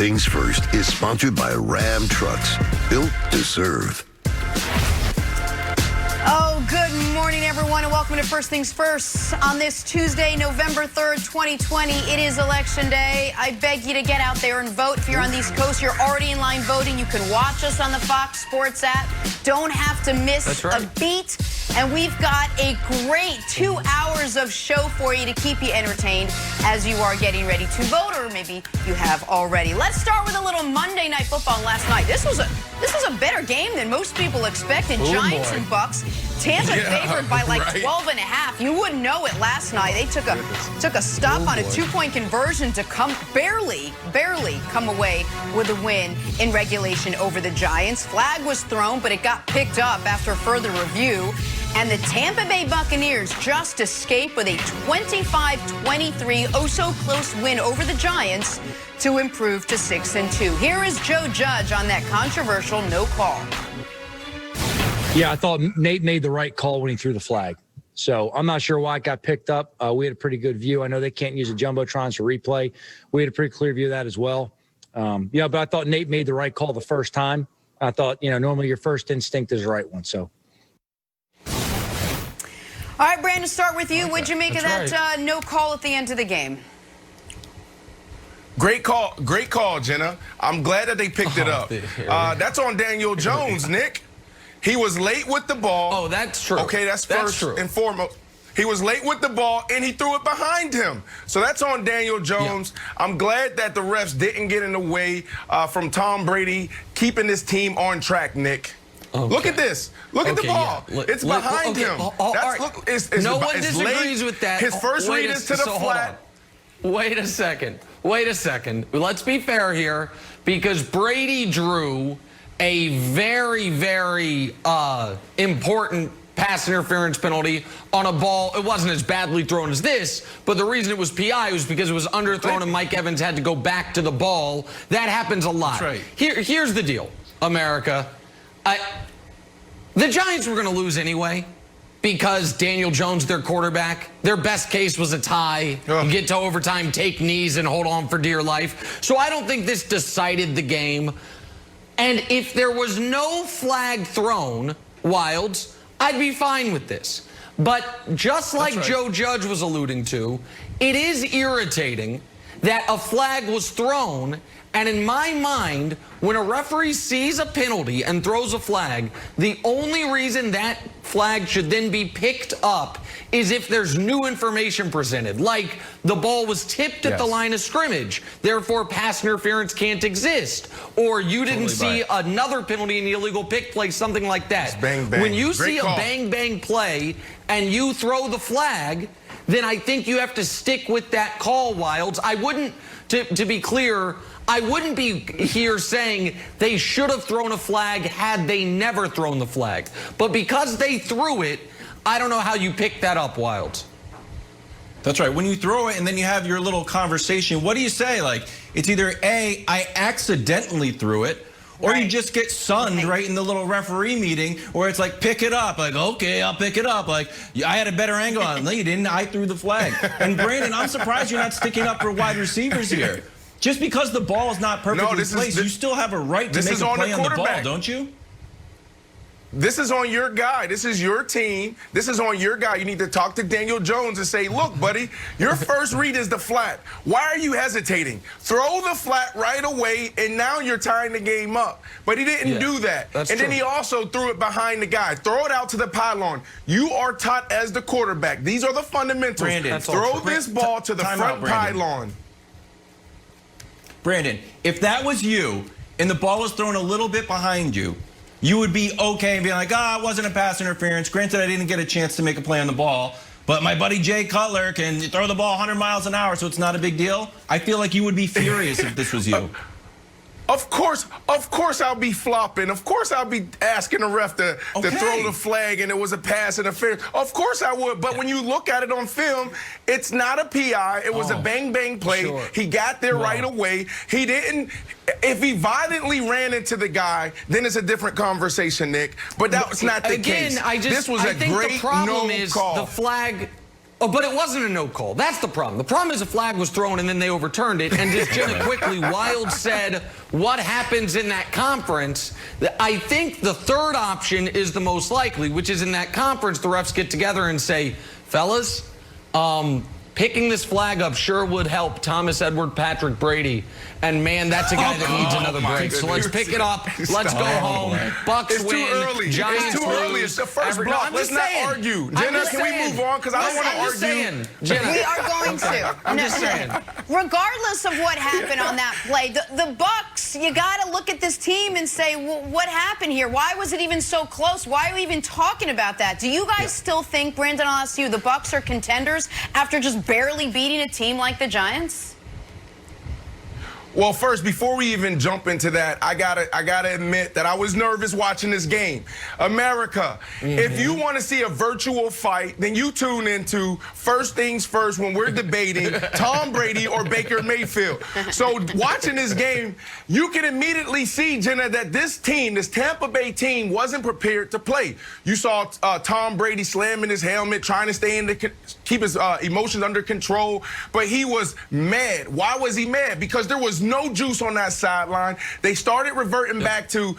Things First is sponsored by Ram Trucks, built to serve. Oh, good morning, everyone, and welcome to First Things First. On this Tuesday, November 3rd, 2020, it is Election Day. I beg you to get out there and vote. If you're on the East Coast, you're already in line voting. You can watch us on the Fox Sports app. Don't have to miss a beat. And we've got a great 2 hours of show for you to keep you entertained as you are getting ready to vote, or maybe you have already. Let's start with a little Monday Night Football last night. This was a better game than most people expected. Giants and Bucks. Tampa favored by like 12 and a half. You wouldn't know it last night. They took a stop on a 2-point conversion to barely come away with a win in regulation over the Giants. Flag was thrown, but it got picked up after further review. And the Tampa Bay Buccaneers just escaped with a 25-23 oh-so-close win over the Giants to improve to 6-2. Here is Joe Judge on that controversial no call. Yeah, I thought Nate made the right call when he threw the flag. So I'm not sure why it got picked up. We had a pretty good view. I know they can't use the Jumbotrons for replay. We had a pretty clear view of that as well. But I thought Nate made the right call the first time. I thought, normally your first instinct is the right one. So. All right, Brandon, start with you. What'd you make of that no call at the end of the game? Great call, Jenna. I'm glad that they picked it up. That's on Daniel Jones, Nick. He was late with the ball. Oh, that's true. Okay, that's first and foremost. He was late with the ball, and he threw it behind him. So that's on Daniel Jones. Yeah. I'm glad that the refs didn't get in the way from Tom Brady keeping this team on track, Nick. Okay. Look at this. Look at the ball. Yeah. It's behind him. No one disagrees with that. His first read is to the flat. Wait a second. Let's be fair here, because Brady drew a very, very important pass interference penalty on a ball. It wasn't as badly thrown as this, but the reason it was PI was because it was underthrown and Mike Evans had to go back to the ball. That happens a lot. That's right. Here's the deal, America. The Giants were going to lose anyway because Daniel Jones, their quarterback, their best case was a tie. You get to overtime, take knees, and hold on for dear life. So I don't think this decided the game. And if there was no flag thrown, Wilds, I'd be fine with this. But just like Joe Judge was alluding to, it is irritating that a flag was thrown. And in my mind, when a referee sees a penalty and throws a flag, the only reason that flag should then be picked up is if there's new information presented, like the ball was tipped at the line of scrimmage, therefore pass interference can't exist, or you didn't see another penalty in the illegal pick play, something like that. Bang, bang. When you see a bang-bang play and you throw the flag, then I think you have to stick with that call, Wilds. I wouldn't, to be clear, I wouldn't be here saying they should have thrown a flag had they never thrown the flag. But because they threw it, I don't know how you pick that up, Wilds. That's right. When you throw it and then you have your little conversation, what do you say? Like, it's either A, I accidentally threw it, or you just get sunned right in the little referee meeting where it's like, pick it up. Like, okay, I'll pick it up. Like, I had a better angle on it. No, you didn't. I threw the flag. And Brandon, I'm surprised you're not sticking up for wide receivers here. Just because the ball is not perfectly placed, you still have a right to make a play on the ball, don't you? This is on your guy. This is your team. This is on your guy. You need to talk to Daniel Jones and say, look, buddy, your first read is the flat. Why are you hesitating? Throw the flat right away, and now you're tying the game up. But he didn't do that. Then he also threw it behind the guy. Throw it out to the pylon. You are taught as the quarterback. These are the fundamentals. Brandon, throw this ball to the front pylon. Brandon, if that was you and the ball was thrown a little bit behind you, you would be okay and be like, it wasn't a pass interference. Granted, I didn't get a chance to make a play on the ball, but my buddy Jay Cutler can throw the ball 100 miles an hour, so it's not a big deal. I feel like you would be furious if this was you. Of course I'll be flopping. Of course I'll be asking the ref to throw the flag and it was a pass interference. Of course I would. But when you look at it on film, it's not a PI. It was a bang-bang play. He got there right away. He didn't. If he violently ran into the guy, then it's a different conversation, Nick. But that was not the case. This was a great no call. The flag Oh, but it wasn't a no call. That's the problem. The problem is a flag was thrown and then they overturned it. And just Jenna quickly, Wild said, what happens in that conference? I think the third option is the most likely, which is in that conference, the refs get together and say, fellas, picking this flag up sure would help Thomas Edward Patrick Brady. And, man, that's a guy that needs another break. So let's pick it up. Let's go home. Bucks It's win. too early. Giants It's too early. lose. It's the first block. Let's not argue. Jenna, can we move on? Because I don't want to argue. Saying, Jenna. We are going to. I'm just saying. Regardless of what happened on that play, the Bucks, you got to look at this team and say, well, what happened here? Why was it even so close? Why are we even talking about that? Do you guys still think, Brandon, I'll ask you, the Bucks are contenders after just barely beating a team like the Giants? Well, first, before we even jump into that, I gotta admit that I was nervous watching this game. America, if you want to see a virtual fight, then you tune into First Things First when we're debating Tom Brady or Baker Mayfield. So watching this game, you can immediately see, Jenna, that this team, this Tampa Bay team, wasn't prepared to play. You saw Tom Brady slamming his helmet, trying to stay in keep his emotions under control, but he was mad. Why was he mad? Because there was no juice on that sideline. They started reverting back to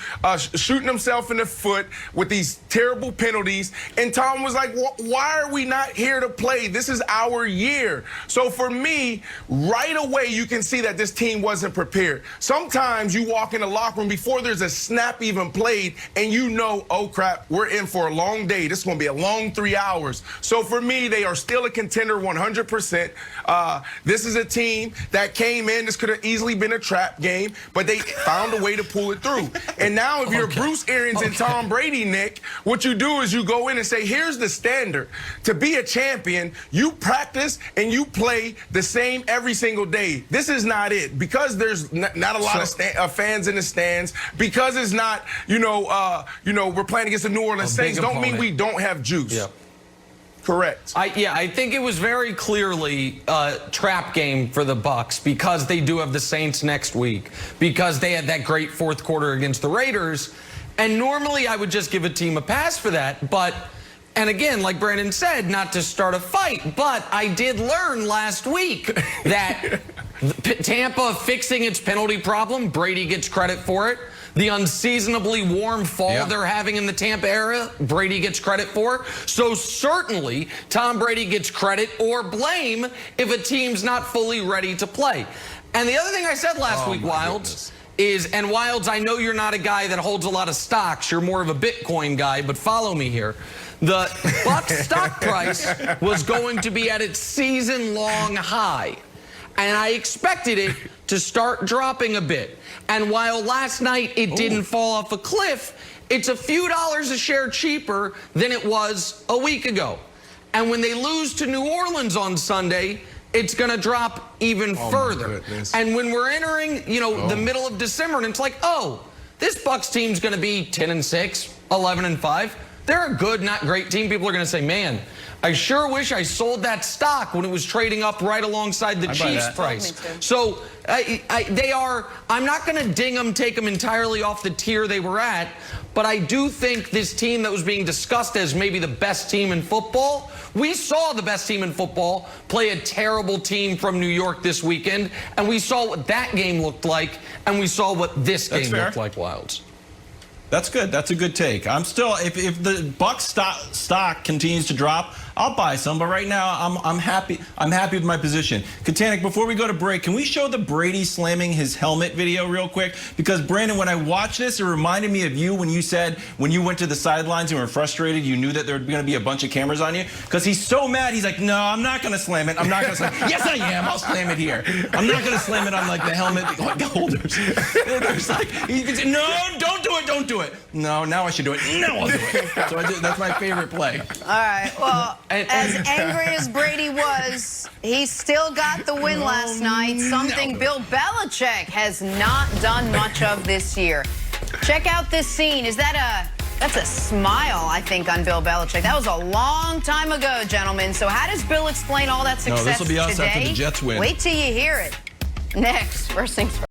shooting himself in the foot with these terrible penalties. And Tom was like, why are we not here to play? This is our year. So for me, right away, you can see that this team wasn't prepared. Sometimes you walk in the locker room before there's a snap even played and you know, oh crap, we're in for a long day. This is going to be a long 3 hours. So for me, they are still a contender 100%. This is a team that came in. This could have easily been a trap game, but they found a way to pull it through. And now if you're Bruce Arians and Tom Brady, Nick, what you do is you go in and say, here's the standard. To be a champion, you practice and you play the same every single day. This is not it. Because there's not a lot of fans in the stands, because it's not, we're playing against the New Orleans Saints, don't mean we don't have juice. Yeah. Correct. I think it was very clearly a trap game for the Bucks because they do have the Saints next week, because they had that great fourth quarter against the Raiders. And normally I would just give a team a pass for that. But, and again, like Brandon said, not to start a fight, but I did learn last week that Tampa fixing its penalty problem, Brady gets credit for it. The unseasonably warm fall they're having in the Tampa area, Brady gets credit for. So certainly Tom Brady gets credit or blame if a team's not fully ready to play. And the other thing I said last week, Wilds, is, and Wilds, I know you're not a guy that holds a lot of stocks. You're more of a Bitcoin guy, but follow me here. The Bucs stock price was going to be at its season-long high. And I expected it to start dropping a bit. And while last night it didn't fall off a cliff, it's a few dollars a share cheaper than it was a week ago. And when they lose to New Orleans on Sunday, it's going to drop even further. And when we're entering, the middle of December, and it's like, oh, this Bucs team's going to be 10-6, 11-5. They're a good, not great team. People are going to say, man, I sure wish I sold that stock when it was trading up right alongside the Chiefs price. So I'm not going to ding them, take them entirely off the tier they were at, but I do think this team that was being discussed as maybe the best team in football, we saw the best team in football play a terrible team from New York this weekend, and we saw what that game looked like, and we saw what this game looked like, Wilds. That's good. That's a good take. I'm still, if the Bucs stock continues to drop, I'll buy some. But right now, I'm happy. I'm happy with my position. Katanik, before we go to break, can we show the Brady slamming his helmet video real quick? Because Brandon, when I watched this, it reminded me of you when you said when you went to the sidelines and were frustrated, you knew that there were going to be a bunch of cameras on you. Because he's so mad, he's like, no, I'm not going to slam it. I'm not going to slam it. Yes, I am. I'll slam it here. I'm not going to slam it on like the helmet holders. There's like, he can say, no, don't do it. Don't do it. No, now I should do it. No, I'll do it. So I do. That's my favorite play. All right. Well, as angry as Brady was, he still got the win last night. Something Bill Belichick has not done much of this year. Check out this scene. That's a smile, I think, on Bill Belichick. That was a long time ago, gentlemen. So how does Bill explain all that success today? No, this will be us after the Jets win. Wait till you hear it. Next, first things first.